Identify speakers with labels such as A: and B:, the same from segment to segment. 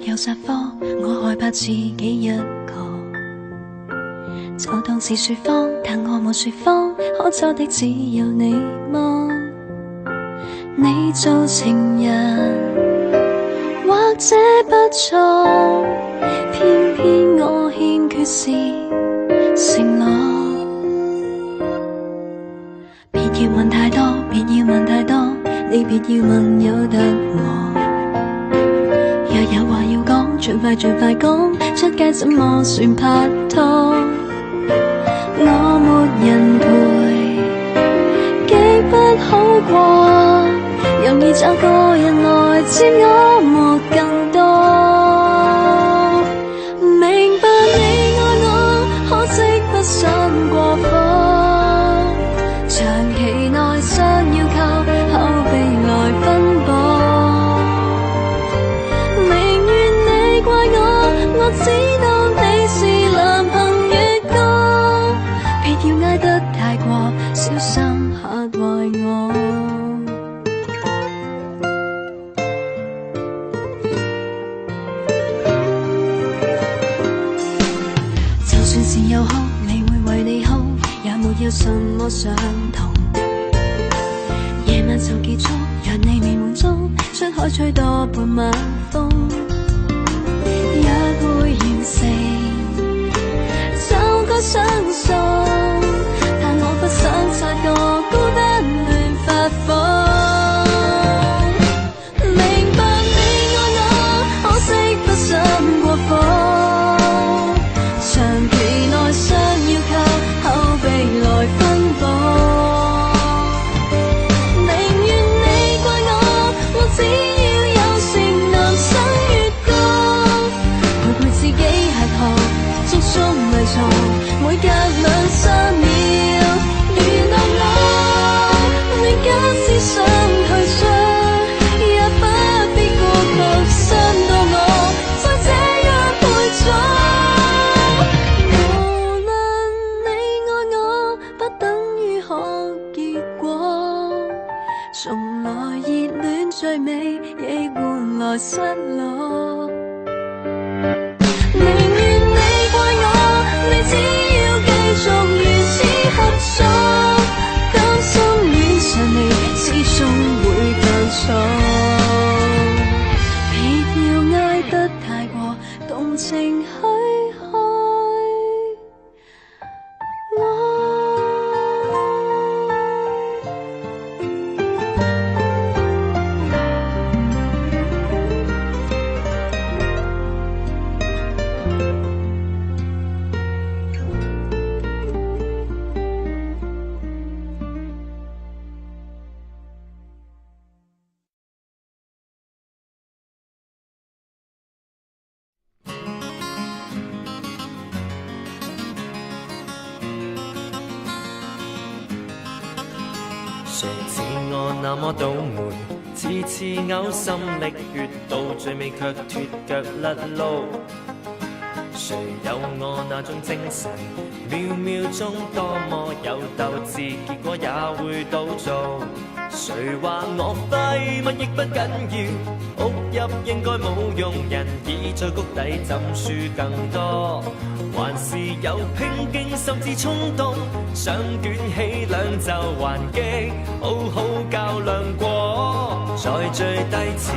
A: 有殺科，我害怕自己一個，就當是說謊，但我沒說謊，可找的只有你嗎？你做情人或者不錯，偏偏我欠缺是承諾。別要問太多，別要問太多，你別要問有得我。若有話要講，盡快盡快講，出街怎麼算拍拖？我沒人陪，極不好過，容易找個人來佔我沒更多。明白你愛我，可惜不想過火，長期內想要靠口碑來分薄。寧願你怪我，我知道你是男朋友歌，別要愛得太過，小心嚇壞我。就算是有哭，你會為你哭，也沒有什麼相同。夜晚就結束，讓你未滿足，出海吹多半晚風。約會完成，就該相送，但我不想察覺孤單亂發瘋。明白你愛我，可惜不想過火，長期內想要靠口碑來分薄。寧願你怪我，我只要有情男生月光，陪陪自己吃喝，捉捉迷藏，每隔2-3秒娛樂我。你假使想退縮，也不必過卻傷到我，就這樣陪咗。無論你愛我，不等於可結果，從來熱戀最美，亦換來失落。寧願你怪我，你只要繼續如此合作，擔心戀上你始終會犯錯。別要愛得太過，動情許開我。
B: 誰似我那麼倒霉，次次嘔心瀝血，到最尾卻脫腳甩路。誰有我那種精神，秒秒鐘多麼有鬥志，結果也會倒做。誰話我廢物亦不緊要，屋入應該冇用，人已在谷底浸輸更多。還是有拼勁甚至衝動，想捲起兩袖還擊，好好較量過。在最低潮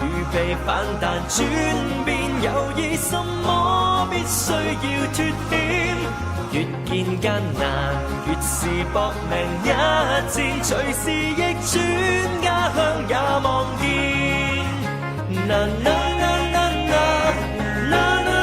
B: 預備反彈轉變，猶豫什麼必須要脫險。越見艱難越是搏命一戰，隨時逆轉家鄉也望見。啦啦啦啦啦啦啦。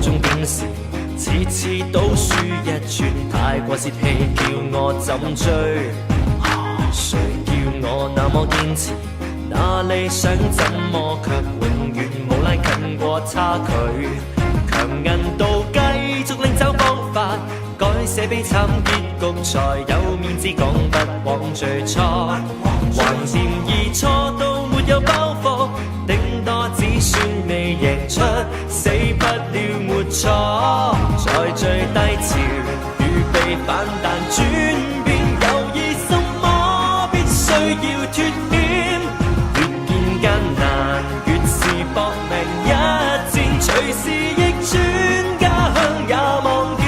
B: 終點時，次次倒輸一寸，太過泄氣，叫我怎追？誰叫我那麼堅持？那理想怎麼卻永遠冇拉近過差距？強硬到繼續另找方法，改寫這悲慘結局，才有面子講不枉最初。橫掂而錯到沒有包袱，頂多只算未贏出，死不了沒錯。在最低潮預備反彈轉變，猶豫什麼必須要脫險。越見艱難越是搏命一戰，隨時逆轉，家鄉也望見。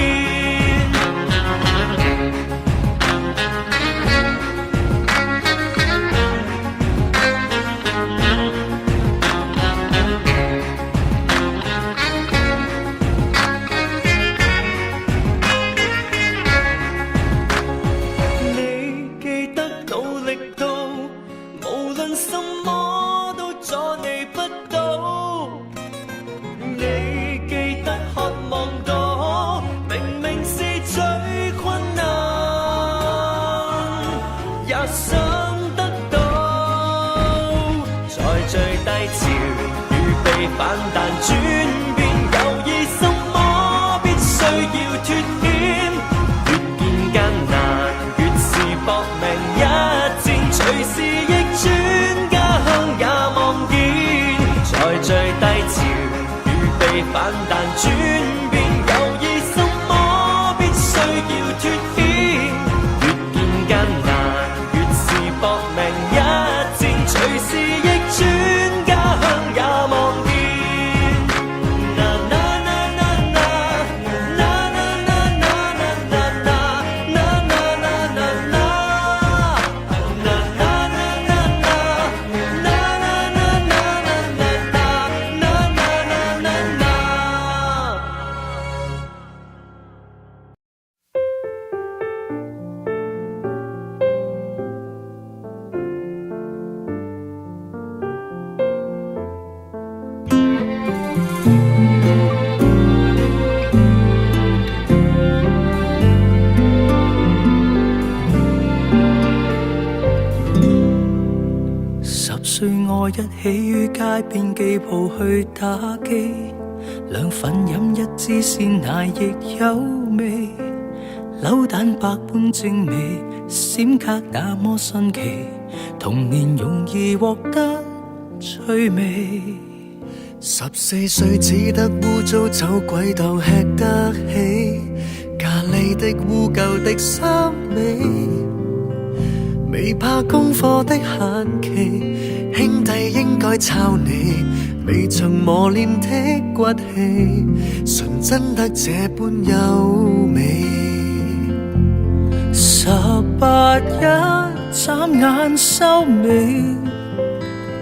B: 反彈轉變，猶豫什麼必須要脫險。越見艱難越是搏命一戰，隨時逆轉，家鄉也望見。在最低潮預備反彈轉變，猶豫什麼必須要脫險。越見艱難越是搏命一戰，隨時逆轉，家鄉也望見。
C: 我一起於街邊機鋪去打機，兩份飲一支鮮奶亦有味，扭蛋百般精美，閃卡那麼新奇，童年容易獲得趣味。14歲只得污糟走鬼道吃得起，咖喱的污舊的衫尾，未怕功課的限期，兄弟應該抄你，未曾磨練的骨氣，純真得這般優美。18一眨眼收尾，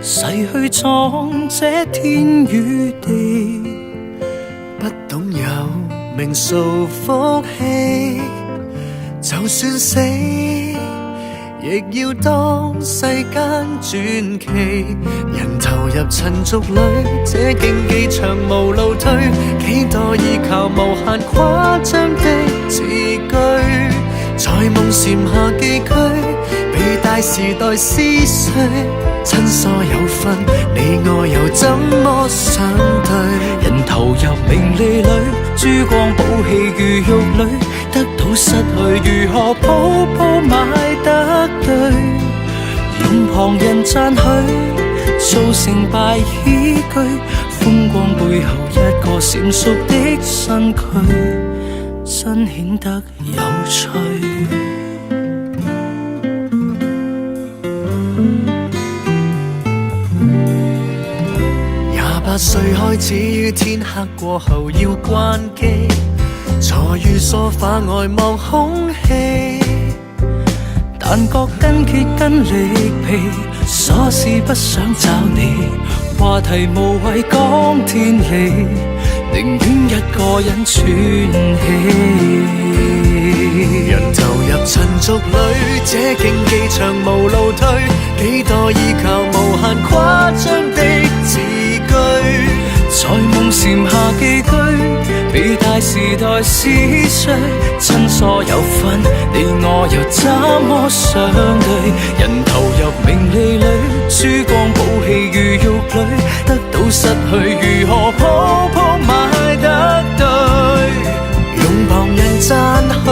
C: 逝去闖這天與地，不懂有名數福氣，就算死亦要當世間傳奇。人投入塵俗裏，這競技場無路退，幾多依靠無限誇張的字句，在夢禪下寄居，被大時代撕碎，親疏有分，你我又怎麼相對？人投入名利裏，珠光寶氣如玉裏，得到失去如何鋪鋪買得對？用旁人讚許做成敗依據，風光背後一個閃縮的身軀，真顯得有趣。28歲開始於天黑過後要關機，坐於梳化外望空氣，但覺筋竭筋力疲，瑣事不想找你，話題無謂講天理，寧願一個人喘氣。人投入塵俗裏，這競技場無路退，幾多依靠無限誇張的字句，在夢禪下寄居，被大時代撕碎，親疏有分，你我又怎麼相對？人投入名利裏，珠光寶氣如玉裏，得到失去如何鋪鋪買得對？用旁人讚許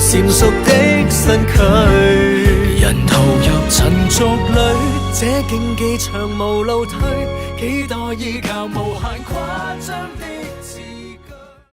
C: 嬋熟的身軀。人投入塵俗裏，這競技長無路退，期待依靠無限誇張的